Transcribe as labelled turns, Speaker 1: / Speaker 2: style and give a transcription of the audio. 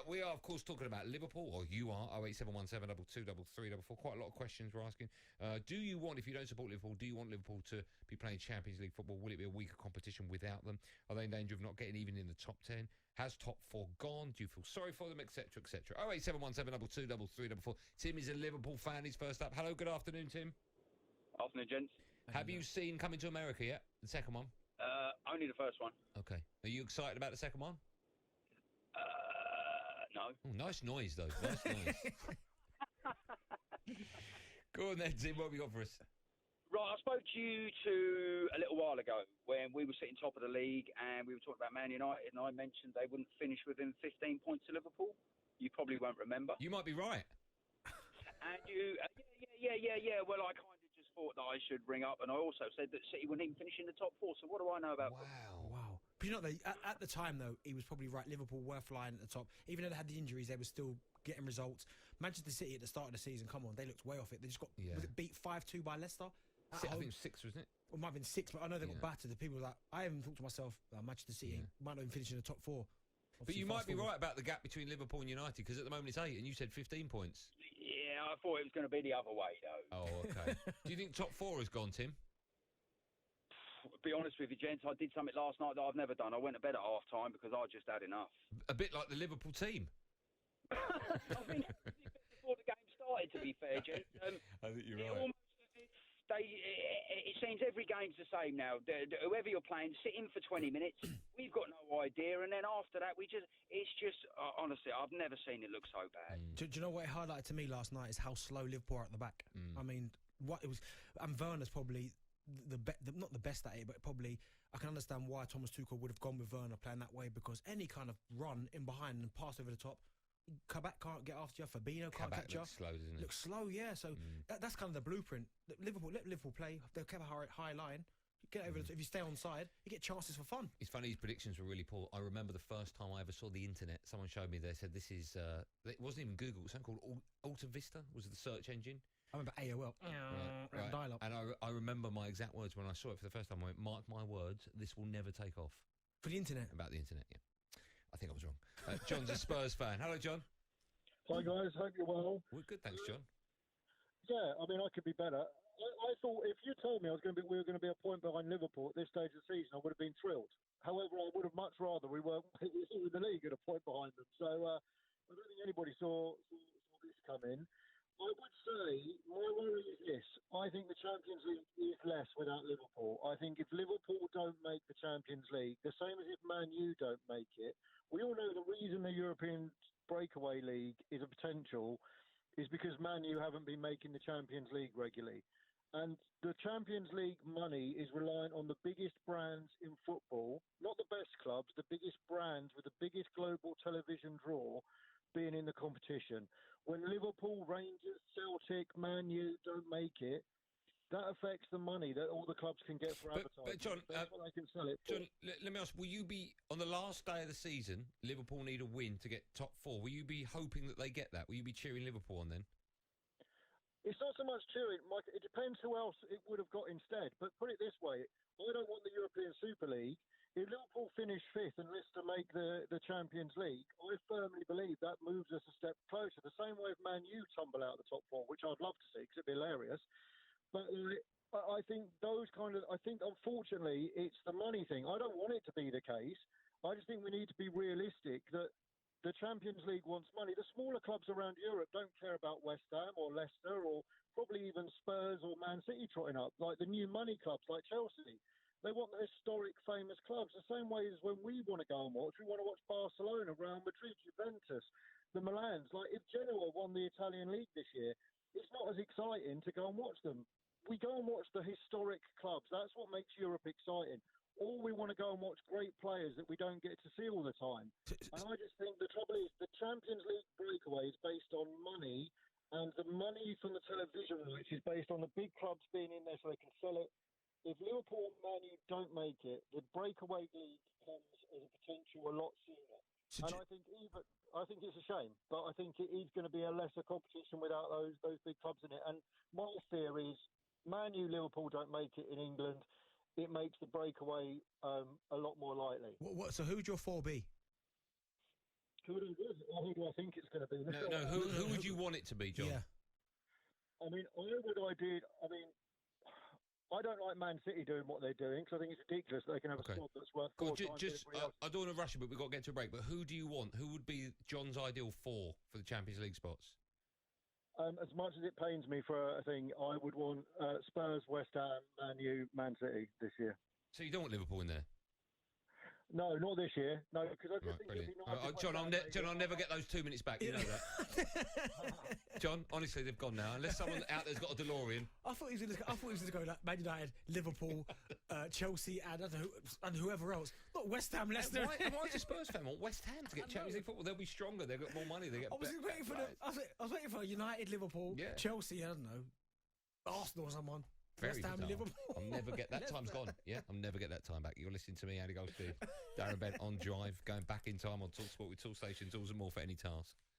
Speaker 1: We are, of course, talking about Liverpool, or you are, 08717 223344. Quite a lot of questions we're asking. Do you want, if you don't support Liverpool, do you want Liverpool to be playing Champions League football? Will it be a weaker competition without them? Are they in danger of not getting even in the top 10? Has top 4 gone? Do you feel sorry for them, etc., etc.? 08717 223344. Tim is a Liverpool fan. He's first up. Hello, good afternoon, Tim.
Speaker 2: Afternoon, gents.
Speaker 1: Have you seen Coming to America yet? The second one?
Speaker 2: Only the first one.
Speaker 1: Okay. Are you excited about the second one?
Speaker 2: No.
Speaker 1: Oh, nice noise, though. Nice noise. Go on then, Tim. What have you got for us?
Speaker 2: Right, I spoke to you a little while ago when we were sitting top of the league and we were talking about Man United, and I mentioned they wouldn't finish within 15 points of Liverpool. You probably won't remember.
Speaker 1: You might be right.
Speaker 2: And you, yeah. Well, I kind of just thought that I should ring up, and I also said that City wouldn't even finish in the top 4. So what do I know about?
Speaker 3: Wow. But you know, at the time though, he was probably right. Liverpool were flying at the top, even though they had the injuries. They were still getting results. Manchester City at the start of the season, come on, they looked way off it. They just got was it beat 5-2 by Leicester.
Speaker 1: I think it was 6, wasn't it?
Speaker 3: It might have been 6, but I know they got battered. The people were like, I even thought to myself, Manchester City might not even finish in the top 4.
Speaker 1: Obviously, but you might be right about the gap between Liverpool and United, because at the moment it's 8, and you said 15 points.
Speaker 2: Yeah, I thought it was going to be the other way, though.
Speaker 1: Oh, okay. Do you think top 4 has gone, Tim?
Speaker 2: To be honest with you, gents, I did something last night that I've never done. I went to bed at half-time because I just had enough.
Speaker 1: A bit like the Liverpool team.
Speaker 2: I think before the game started, to be fair, gents.
Speaker 1: I think you're right.
Speaker 2: It seems every game's the same now. Whoever you're playing, sit in for 20 minutes. We've got no idea, and then after that, it's just honestly, I've never seen it look so bad.
Speaker 3: Do you know what it highlighted to me last night is how slow Liverpool are at the back. I mean, what it was, and Werner's probably not the best at it, but probably I can understand why Thomas Tuchel would have gone with Werner playing that way, because any kind of run in behind and pass over the top, Kabak can't get after you. Fabinho can't catch you.
Speaker 1: Looks slow, doesn't it?
Speaker 3: Looks slow, yeah. So that's kind of the blueprint. Let Liverpool play. They'll keep a high line. You get over if you stay on side, you get chances for fun.
Speaker 1: It's funny, his predictions were really poor. I remember the first time I ever saw the internet, someone showed me, they said this is, it wasn't even Google, it was something called Alta Vista, was the search engine.
Speaker 3: I remember AOL.
Speaker 1: Right.
Speaker 3: Dial-up.
Speaker 1: And I remember my exact words when I saw it for the first time. I went, mark my words, this will never take off.
Speaker 3: For the internet?
Speaker 1: About the internet, yeah. I think I was wrong. John's a Spurs fan. Hello, John.
Speaker 4: Hi guys, hope you're well.
Speaker 1: We're good, thanks, John.
Speaker 4: Yeah, I mean, I could be better. I thought if you told me we were going to be a point behind Liverpool at this stage of the season, I would have been thrilled. However, I would have much rather we were in the league at a point behind them. So I don't think anybody saw this come in. I would say my worry is this. I think the Champions League is less without Liverpool. I think if Liverpool don't make the Champions League, the same as if Man U don't make it, we all know the reason the European breakaway league is a potential is because Man U haven't been making the Champions League regularly. And the Champions League money is reliant on the biggest brands in football, not the best clubs, the biggest brands with the biggest global television draw being in the competition. When Liverpool, Rangers, Celtic, Man U don't make it, that affects the money that all the clubs can get for advertising.
Speaker 1: But John,
Speaker 4: that's what they can sell it for.
Speaker 1: John, let me ask, will you be, on the last day of the season, Liverpool need a win to get top 4, will you be hoping that they get that? Will you be cheering Liverpool on then?
Speaker 4: It's not so much cheering, Mike. It depends who else it would have got instead. But put it this way, I don't want the European Super League. If Liverpool finish 5th and Leicester make the Champions League, I firmly believe that moves us a step closer. The same way if Man U tumble out of the top 4, which I'd love to see because it'd be hilarious. But I think unfortunately it's the money thing. I don't want it to be the case. I just think we need to be realistic that the Champions League wants money. The smaller clubs around Europe don't care about West Ham or Leicester or probably even Spurs or Man City trotting up, like the new money clubs like Chelsea. They want the historic, famous clubs, the same way as when we want to go and watch. We want to watch Barcelona, Real Madrid, Juventus, the Milans. Like if Genoa won the Italian league this year, it's not as exciting to go and watch them. We go and watch the historic clubs. That's what makes Europe exciting. Or we want to go and watch great players that we don't get to see all the time. And I just think the trouble is the Champions League breakaway is based on money, and the money from the television rights is based on the big clubs being in there so they can sell it. If Liverpool and Man U don't make it, the breakaway league comes as a potential a lot sooner. And I think it's a shame, but I think it is going to be a lesser competition without those big clubs in it. And my fear is Man U, Liverpool don't make it in England. It makes the breakaway a lot more likely.
Speaker 3: So who would your 4 be?
Speaker 4: Could and would. Who do I think it's going to be?
Speaker 1: No. Who would you want it to be, John?
Speaker 3: Yeah.
Speaker 4: I mean, I don't like Man City doing what they're doing because I think it's ridiculous that they can have a squad that's worth
Speaker 1: Go on,
Speaker 4: 4 times everybody else.
Speaker 1: I don't want to rush it, but we've got to get to a break. But who do you want? Who would be John's ideal four for the Champions League spots?
Speaker 4: As much as it pains me for a thing, I would want Spurs, West Ham, Man U, Man City this year.
Speaker 1: So you don't want Liverpool in there?
Speaker 4: No, not this year. No, because I just think it'd
Speaker 1: Brilliant.
Speaker 4: be nice.
Speaker 1: John, I'll never get those 2 minutes back. You know that. John, honestly, they've gone now. Unless someone out there's got a DeLorean.
Speaker 3: I thought he was going to go like Man United, Liverpool, Chelsea, and I don't know, and whoever else. Not West Ham, Leicester.
Speaker 1: Why is a Spurs fan want West Ham to get Champions League football? They'll be stronger. They've got more money. They get.
Speaker 3: I was waiting for United, Liverpool, Chelsea. I don't know, Arsenal or someone.
Speaker 1: Very
Speaker 3: West Ham,
Speaker 1: bizarre.
Speaker 3: Liverpool.
Speaker 1: I'll never get that time's gone. Yeah, I'll never get that time back. You're listening to me, Andy Goldstein, Darren Bent on Drive, going back in time on talkSPORT with Tool Station, tools and more for any task.